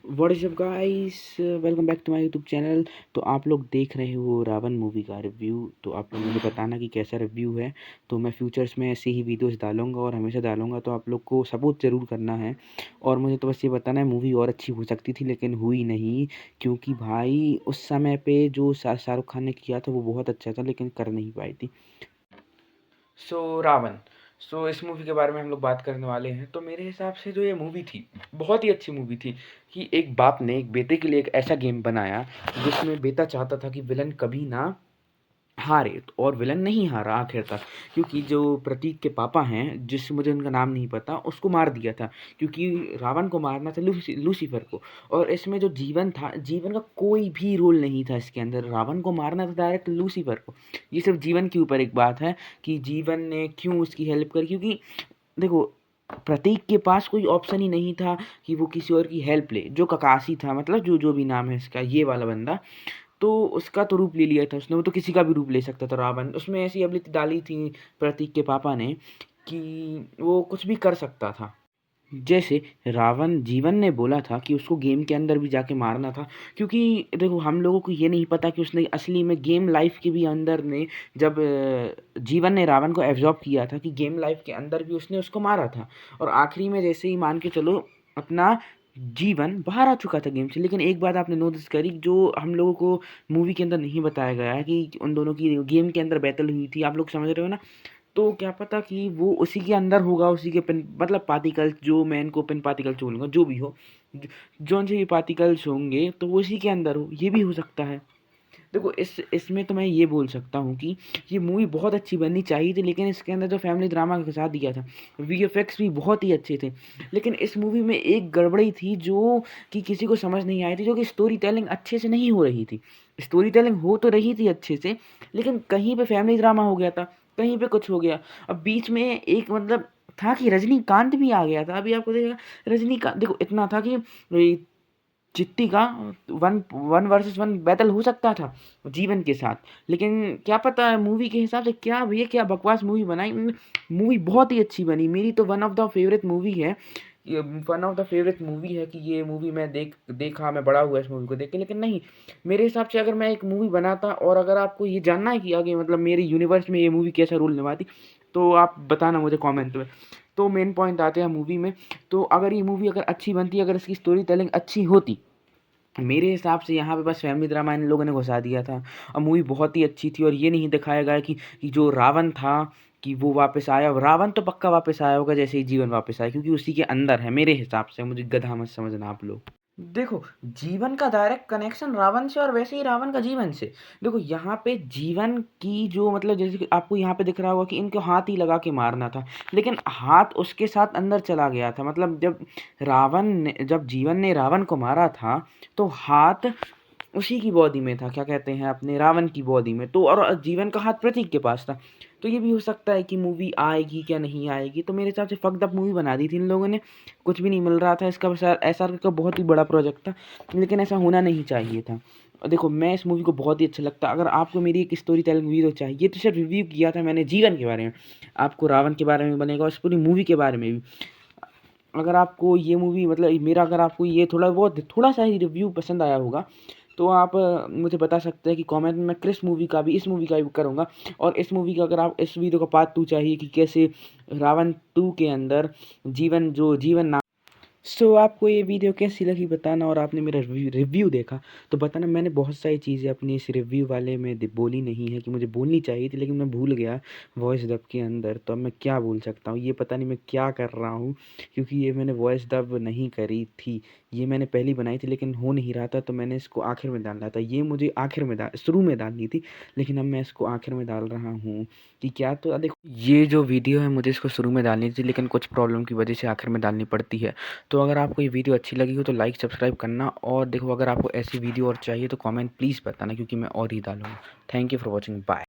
What is up guys, welcome back to my YouTube channel. तो आप लोग देख रहे हो रावण मूवी का रिव्यू। तो आप लोग मुझे बताना कि कैसा रिव्यू है। तो मैं फ्यूचर्स में ऐसे ही वीडियोस डालूंगा और हमेशा डालूंगा, तो आप लोग को सपोर्ट ज़रूर करना है। और मुझे तो बस ये बताना है, मूवी और अच्छी हो सकती थी लेकिन हुई नहीं, क्योंकि भाई उस समय पे जो शाहरुख खान ने किया था वो बहुत अच्छा था लेकिन कर नहीं पाई थी। रावण। इस मूवी के बारे में हम लोग बात करने वाले हैं। तो मेरे हिसाब से जो ये मूवी थी, बहुत ही अच्छी मूवी थी कि एक बाप ने एक बेटे के लिए एक ऐसा गेम बनाया जिसमें बेटा चाहता था कि विलन कभी ना हारे, और विलन नहीं हारा आखिर तक, क्योंकि जो प्रतीक के पापा हैं, जिससे मुझे उनका नाम नहीं पता, उसको मार दिया था, क्योंकि रावण को मारना था लूसीफर को। और इसमें जो जीवन था, जीवन का कोई भी रोल नहीं था इसके अंदर। रावण को मारना था डायरेक्ट लूसीफर को। ये सिर्फ जीवन के ऊपर एक बात है कि जीवन ने क्यों उसकी हेल्प करी, क्योंकि देखो, प्रतीक के पास कोई ऑप्शन ही नहीं था कि वो किसी और की हेल्प ले। जो ककाशी था, मतलब जो जो भी नाम है इसका, ये वाला बंदा, तो उसका तो रूप ले लिया था उसने। वो तो किसी का भी रूप ले सकता था रावण। उसमें ऐसी एबिलिटी डाली थी प्रतीक के पापा ने कि वो कुछ भी कर सकता था। जैसे रावण, जीवन ने बोला था कि उसको गेम के अंदर भी जाके मारना था, क्योंकि देखो, हम लोगों को ये नहीं पता कि उसने असली में गेम लाइफ के भी अंदर ने, जब जीवन ने रावण को एब्जॉर्ब किया था, कि गेम लाइफ के अंदर भी उसने उसको मारा था। और आखिरी में जैसे ही मान के चलो, अपना जीवन बाहर आ चुका था गेम से। लेकिन एक बात आपने नोटिस करी, जो हम लोगों को मूवी के अंदर नहीं बताया गया है, कि उन दोनों की गेम के अंदर बैटल हुई थी। आप लोग समझ रहे हो ना? तो क्या पता कि वो उसी के अंदर होगा, उसी के पिन, मतलब पार्टिकल्स, जो मैं इनको पिन पार्टिकल्स बोलूँगा, जो भी हो, जौन से भी पार्टिकल्स होंगे, तो वो उसी के अंदर हो। ये भी हो सकता है। देखो, इसमें तो मैं ये बोल सकता हूँ कि ये मूवी बहुत अच्छी बननी चाहिए थी, लेकिन इसके अंदर जो फैमिली ड्रामा के साथ दिया था, वीएफएक्स भी बहुत ही अच्छे थे। लेकिन इस मूवी में एक गड़बड़ी थी जो कि किसी को समझ नहीं आई थी, जो कि स्टोरी टेलिंग अच्छे से नहीं हो रही थी। स्टोरी टेलिंग हो तो रही थी अच्छे से, लेकिन कहीं पे फैमिली ड्रामा हो गया था, कहीं पे कुछ हो गया। अब बीच में एक, मतलब था कि रजनीकांत भी आ गया था। अभी आपको देखिएगा, रजनीकांत, देखो, इतना था कि चिट्टी का one one versus one battle हो सकता था जीवन के साथ। लेकिन क्या पता, मूवी के हिसाब से क्या भैया, क्या बकवास मूवी बनाई। मूवी बहुत ही अच्छी बनी, मेरी तो one of the favourite movie है। ये one of the favourite movie है कि ये मूवी मैं देखा, मैं बड़ा हुआ इस मूवी को देख के। लेकिन नहीं, मेरे हिसाब से अगर मैं एक मूवी बनाता, और अगर आपको ये जानना है कि आगे मतलब मेरे यूनिवर्स में ये मूवी कैसा रोल निभाती, तो आप बताना मुझे कमेंट में। तो मेन पॉइंट आते हैं मूवी में। तो अगर ये मूवी अगर अच्छी बनती, अगर इसकी स्टोरी टेलिंग अच्छी होती, मेरे हिसाब से यहाँ पे बस फैमिली ड्रामा इन लोगों ने घुसा दिया था। और मूवी बहुत ही अच्छी थी, और ये नहीं दिखाया गया कि जो रावण था, कि वो वापस आया। रावण तो पक्का वापस आया होगा जैसे ही जीवन वापस आया, क्योंकि उसी के अंदर है। मेरे हिसाब से, मुझे गधा मत समझना आप लोग। देखो, जीवन का डायरेक्ट कनेक्शन रावण से, और वैसे ही रावण का जीवन से। देखो, यहाँ पे जीवन की जो, मतलब जैसे कि आपको यहाँ पे दिख रहा होगा कि इनको हाथ ही लगा के मारना था, लेकिन हाथ उसके साथ अंदर चला गया था। मतलब जब जीवन ने रावण को मारा था, तो हाथ उसी की बॉडी में था, क्या कहते हैं, अपने रावण की बॉडी में। तो और जीवन का हाथ प्रतीक के पास था। तो ये भी हो सकता है कि मूवी आएगी क्या नहीं आएगी। तो मेरे हिसाब से फक्ड अप मूवी बना दी थी इन लोगों ने। कुछ भी नहीं मिल रहा था इसका, बस एसआर का बहुत ही बड़ा प्रोजेक्ट था, लेकिन ऐसा होना नहीं चाहिए था। और देखो, मैं इस मूवी को बहुत ही अच्छा लगता। अगर आपको मेरी एक स्टोरी टेलिंग वीडियो चाहिए, तो सिर्फ रिव्यू किया था मैंने जीवन के बारे में, आपको रावण के बारे में बनेगा, उस पूरी मूवी के बारे में भी। अगर आपको ये मूवी, मतलब मेरा, अगर आपको ये थोड़ा सा ही रिव्यू पसंद आया होगा, तो आप मुझे बता सकते हैं कि कमेंट में। मैं क्रिस मूवी का भी, इस मूवी का भी करूँगा। और इस मूवी का, अगर आप इस वीडियो का पार्ट 2 चाहिए कि कैसे रावण 2 के अंदर जीवन। आपको ये वीडियो कैसी लगी बताना। और आपने मेरा रिव्यू देखा तो बताना। मैंने बहुत सारी चीज़ें अपनी इस रिव्यू वाले में बोली नहीं है, कि मुझे बोलनी चाहिए थी, लेकिन मैं भूल गया वॉइस डब के अंदर। तो अब मैं क्या बोल सकता हूँ, ये पता नहीं मैं क्या कर रहा हूँ, क्योंकि ये मैंने वॉइस डब नहीं करी थी। ये मैंने पहली बनाई थी, लेकिन हो नहीं रहा था, तो मैंने इसको आखिर में डालना था। ये मुझे शुरू में डालनी थी, लेकिन अब मैं इसको आखिर में डाल रहा हूँ। कि क्या, तो देखो, ये जो वीडियो है मुझे इसको शुरू में डालनी थी, लेकिन कुछ प्रॉब्लम की वजह से आखिर में डालनी पड़ती है। तो अगर आपको ये वीडियो अच्छी लगी हो तो लाइक सब्सक्राइब करना। और देखो, अगर आपको ऐसी वीडियो और चाहिए तो कमेंट प्लीज़ बताना, क्योंकि मैं और ही डालूँगा। Thank you for watching, bye.